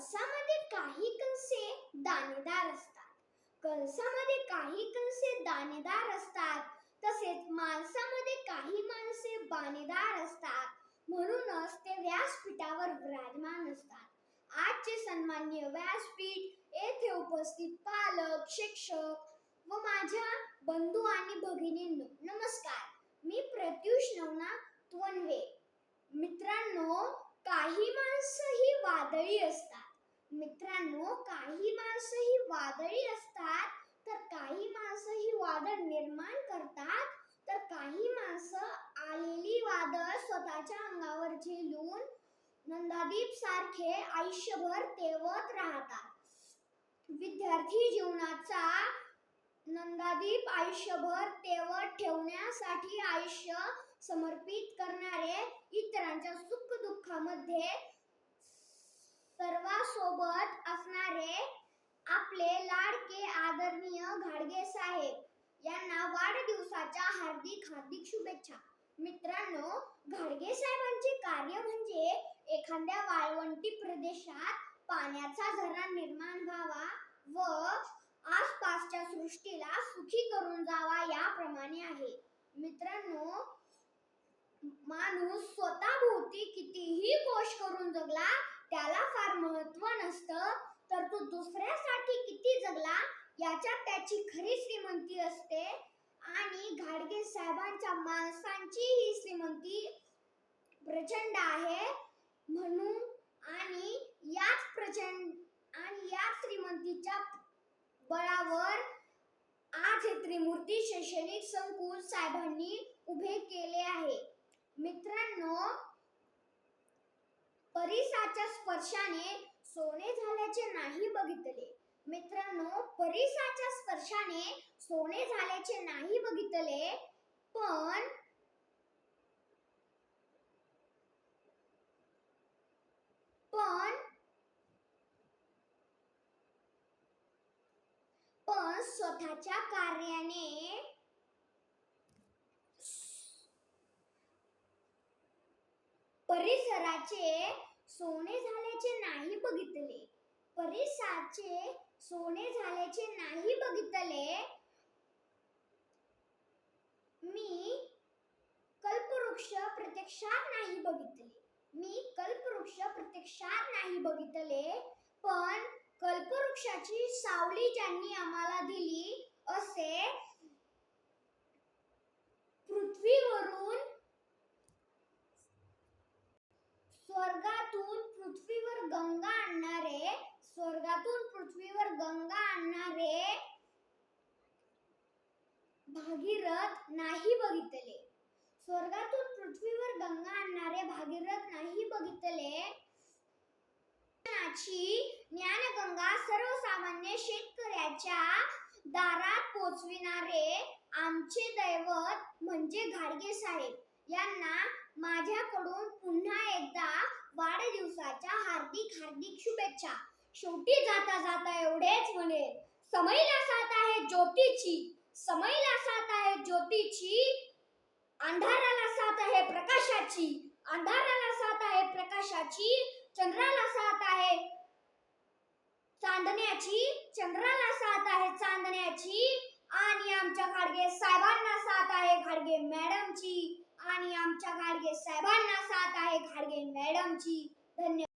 कळसामध्ये काही कणसे दाणेदार असतात. कळसामध्ये काही कणसे दाणेदार असतात. तसेच माणसामध्ये काही माणसे बाणेदार असतात. म्हणूनच ते व्यासपीठावर विराजमान असतात. आजचे सन्माननीय व्यासपीठ येथे उपस्थित पालक, शिक्षक व माझ्या बंधू आणि भगिनींनो, नमस्कार. मी प्रत्युष नवनाथ त्वनवे. मित्रांनो, काही माणसं ही वादळी असतात. काही माणसं ही वादळी असतात, तर काही माणसं ही वादळ निर्माण करतात, तर काही माणसं आलेली वादळ स्वतःच्या अंगावर झेलून नंदादीप सारखे आयुष्यभर तेवत राहतात. विद्यार्थी जीवनाचा नंदादीप आयुष्यभर तेवत ठेवण्यासाठी आयुष्य समर्पित करणारे, इतरांच्या सुख दुःखामध्ये सर्वांसोबत असणारे आपले लाडके आदरणीय घाडगे साहेब यांना वाढदिवसाच्या हार्दिक शुभेच्छा. मित्रांनो, घाडगे साहेबांचे कार्य म्हणजे एखाद्या वाळवंटी प्रदेशात पाण्याचा झरा निर्माण व्हावा व आसपासच्या सृष्टीला सुखी करून जावा याप्रमाणे आहे. मित्रांनो, माणूस स्वतःभोवती कितीही कोश करून जगला त्याला फार महत्त्व नसतं, तर तो दुसऱ्यासाठी किती जगला याच्यात त्याची खरी श्रीमंती असते. आणि घाडगे साहेबांच्या माणसांची ही श्रीमंती प्रचंड आहे. म्हणून याच श्रीमंतीच्या बळावर आज हे त्रिमूर्ती शैक्षणिक संकुल साहेबांनी उभे केले आहे. मित्रांनो, परिसाच्या स्पर्शाने सोने झाल्याचे नाही बघितले. परिसाच्या स्पर्शाने सोने झाल्याचे नाही बघितले, पण स्वतःच्या कार्याने परिसराचे सोने झाल्याचे नाही बघितले. मी कल्पवृक्ष प्रत्यक्षात नाही बघितले, पण कल्पवृक्षाची सावली ज्यांनी आम्हाला दिली, असे स्वर्गातून पृथ्वीवर गंगा आणणारे भागीरथ नाही बघितले. ज्ञानगंगा सर्वसामान्य शेतकऱ्याच्या दारात पोचविणारे आमचे दैवत म्हणजे घाडगे साहेब यांना माझ्याकडून पुन्हा एकदा वाढदिवसाच्या हार्दिक शुभेच्छा. शेवटी जाता जाता एवढेच म्हणेल, समईला साथ आहे ज्योतीची, अंधाराला साथ आहे प्रकाशाची, चंद्राला साथ आहे चांदण्याची, आणि आमच्या घाडगे साहेबांना साथ आहे घाडगे मॅडमची. धन्यवाद.